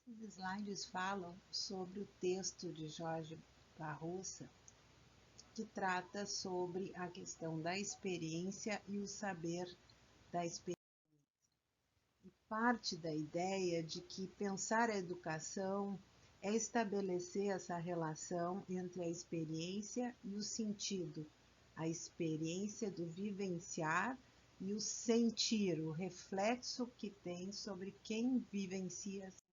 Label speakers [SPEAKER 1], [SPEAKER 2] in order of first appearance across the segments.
[SPEAKER 1] Os slides falam sobre o texto de Jorge Barroça, que trata sobre a questão da experiência e o saber da experiência. E parte da ideia de que pensar a educação é estabelecer essa relação entre a experiência e o sentido, a experiência do vivenciar e o sentir, o reflexo que tem sobre quem vivencia essa experiência.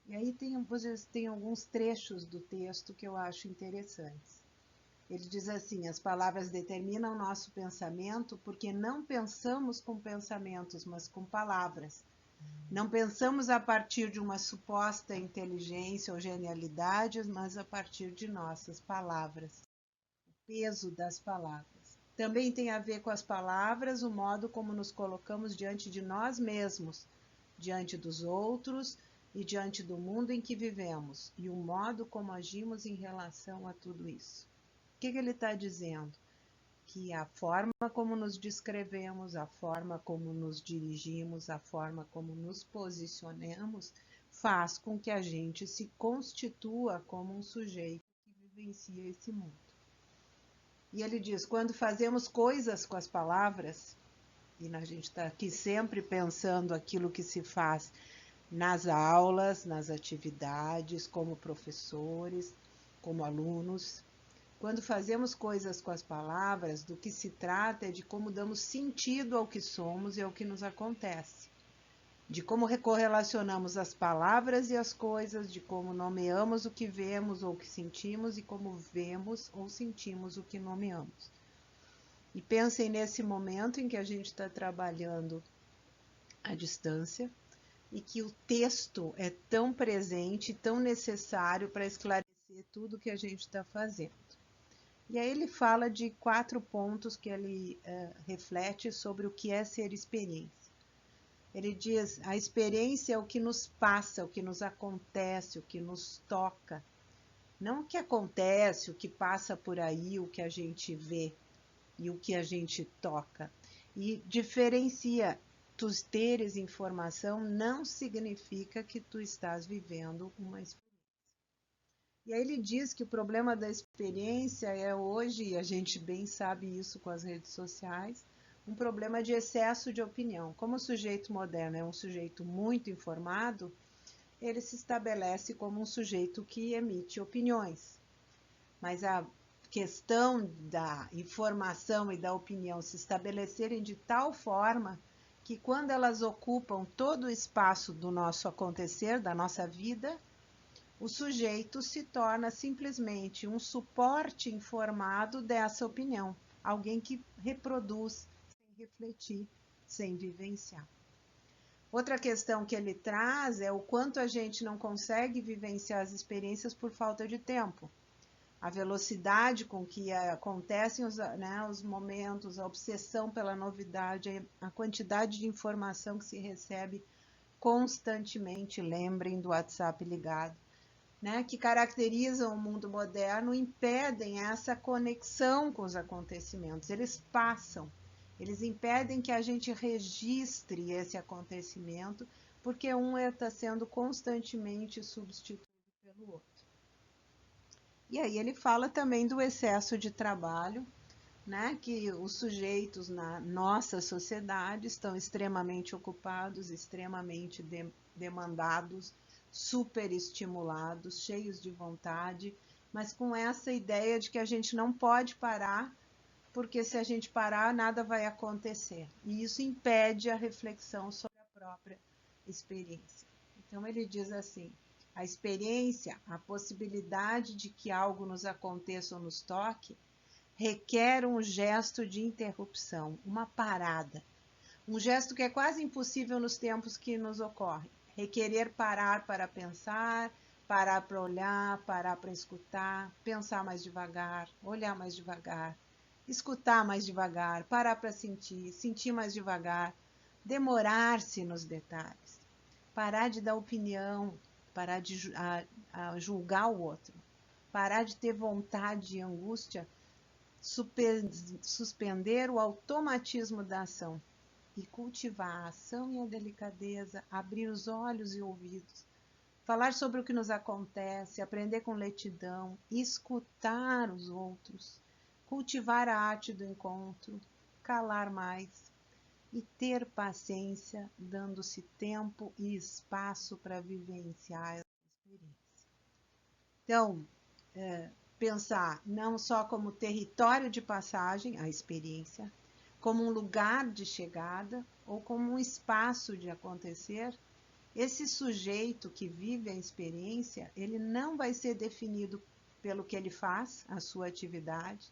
[SPEAKER 1] E aí tem alguns trechos do texto que eu acho interessantes. Ele diz assim: as palavras determinam nosso pensamento porque não pensamos com pensamentos, mas com palavras. Não pensamos a partir de uma suposta inteligência ou genialidade, mas a partir de nossas palavras. O peso das palavras. Também tem a ver com as palavras, o modo como nos colocamos diante de nós mesmos, diante dos outros e diante do mundo em que vivemos, e o modo como agimos em relação a tudo isso. O que ele está dizendo? Que a forma como nos descrevemos, a forma como nos dirigimos, a forma como nos posicionamos, faz com que a gente se constitua como um sujeito que vivencia esse mundo. E ele diz: quando fazemos coisas com as palavras, e a gente está aqui sempre pensando aquilo que se faz nas aulas, nas atividades, como professores, como alunos. Quando fazemos coisas com as palavras, do que se trata é de como damos sentido ao que somos e ao que nos acontece. De como correlacionamos as palavras e as coisas, de como nomeamos o que vemos ou o que sentimos e como vemos ou sentimos o que nomeamos. E pensem nesse momento em que a gente está trabalhando à distância e que o texto é tão presente, tão necessário para esclarecer tudo o que a gente está fazendo. E aí ele fala de 4 pontos que ele reflete sobre o que é ser experiência. Ele diz: a experiência é o que nos passa, o que nos acontece, o que nos toca. Não o que acontece, o que passa por aí, o que a gente vê e o que a gente toca. E diferencia: tu teres informação não significa que tu estás vivendo uma experiência. E aí ele diz que o problema da experiência é hoje, e a gente bem sabe isso com as redes sociais, um problema de excesso de opinião. Como o sujeito moderno é um sujeito muito informado, ele se estabelece como um sujeito que emite opiniões. Mas a questão da informação e da opinião se estabelecerem de tal forma que quando elas ocupam todo o espaço do nosso acontecer, da nossa vida, o sujeito se torna simplesmente um suporte informado dessa opinião, alguém que reproduz sem refletir, sem vivenciar. Outra questão que ele traz é o quanto a gente não consegue vivenciar as experiências por falta de tempo. A velocidade com que acontecem os momentos, a obsessão pela novidade, a quantidade de informação que se recebe constantemente, lembrem do WhatsApp ligado, que caracterizam o mundo moderno, impedem essa conexão com os acontecimentos. Eles passam, eles impedem que a gente registre esse acontecimento, porque um está sendo constantemente substituído pelo outro. E aí ele fala também do excesso de trabalho, que os sujeitos na nossa sociedade estão extremamente ocupados, extremamente demandados, superestimulados, cheios de vontade, mas com essa ideia de que a gente não pode parar, porque se a gente parar, nada vai acontecer. E isso impede a reflexão sobre a própria experiência. Então ele diz assim: a experiência, a possibilidade de que algo nos aconteça ou nos toque, requer um gesto de interrupção, uma parada. Um gesto que é quase impossível nos tempos que nos ocorrem. Requerer parar para pensar, parar para olhar, parar para escutar, pensar mais devagar, olhar mais devagar, escutar mais devagar, parar para sentir, sentir mais devagar, demorar-se nos detalhes, parar de dar opinião, parar de julgar o outro, parar de ter vontade e angústia, suspender o automatismo da ação e cultivar a ação e a delicadeza, abrir os olhos e ouvidos, falar sobre o que nos acontece, aprender com lentidão, escutar os outros, cultivar a arte do encontro, calar mais e ter paciência, dando-se tempo e espaço para vivenciar essa experiência. Então, pensar não só como território de passagem, a experiência, como um lugar de chegada ou como um espaço de acontecer. Esse sujeito que vive a experiência, ele não vai ser definido pelo que ele faz, a sua atividade,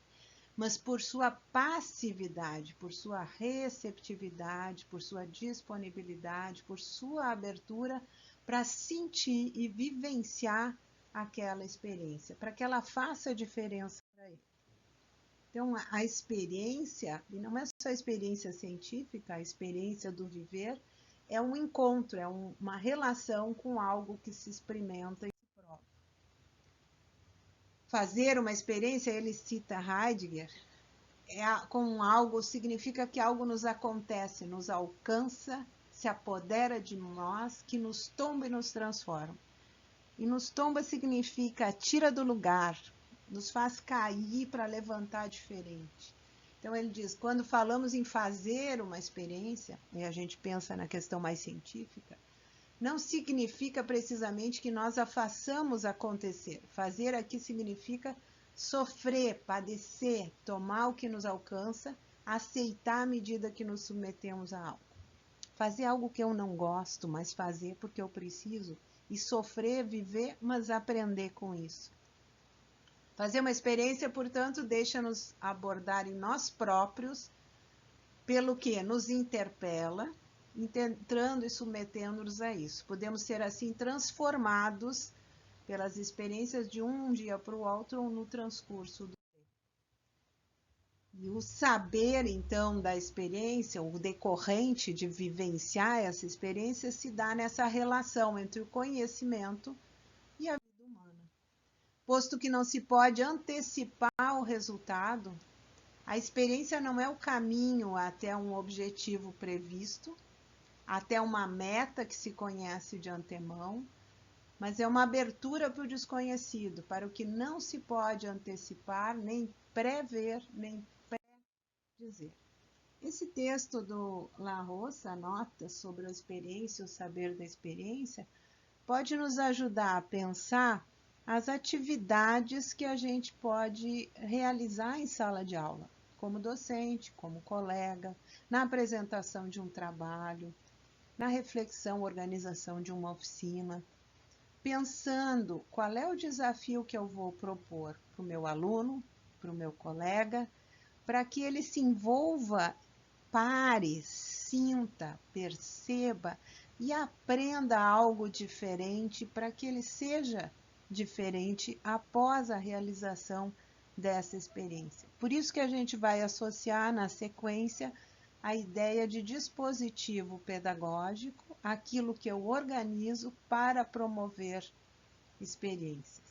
[SPEAKER 1] mas por sua passividade, por sua receptividade, por sua disponibilidade, por sua abertura para sentir e vivenciar aquela experiência, para que ela faça diferença para ele. Então, a experiência, e não é só a experiência científica, a experiência do viver, é um encontro, é uma relação com algo que se experimenta e se prova. Fazer uma experiência, ele cita Heidegger, com algo significa que algo nos acontece, nos alcança, se apodera de nós, que nos tomba e nos transforma. E nos tomba significa tira do lugar, nos faz cair para levantar diferente. Então ele diz, quando falamos em fazer uma experiência, e a gente pensa na questão mais científica, não significa precisamente que nós a façamos acontecer. Fazer aqui significa sofrer, padecer, tomar o que nos alcança, aceitar à medida que nos submetemos a algo. Fazer algo que eu não gosto, mas fazer porque eu preciso, e sofrer, viver, mas aprender com isso. Fazer uma experiência, portanto, deixa-nos abordar em nós próprios, pelo que nos interpela, entrando e submetendo-nos a isso. Podemos ser assim transformados pelas experiências de um dia para o outro ou no transcurso do tempo. E o saber, então, da experiência, o decorrente de vivenciar essa experiência, se dá nessa relação entre o conhecimento e a vida humana. Posto que não se pode antecipar o resultado, a experiência não é o caminho até um objetivo previsto, até uma meta que se conhece de antemão, mas é uma abertura para o desconhecido, para o que não se pode antecipar, nem prever, nem pré-dizer. Esse texto do La Rosa, Notas sobre a experiência e o saber da experiência, pode nos ajudar a pensar as atividades que a gente pode realizar em sala de aula, como docente, como colega, na apresentação de um trabalho, na reflexão, organização de uma oficina, pensando qual é o desafio que eu vou propor para o meu aluno, para o meu colega, para que ele se envolva, pare, sinta, perceba e aprenda algo diferente para que ele seja diferente após a realização dessa experiência. Por isso que a gente vai associar na sequência a ideia de dispositivo pedagógico, aquilo que eu organizo para promover experiências.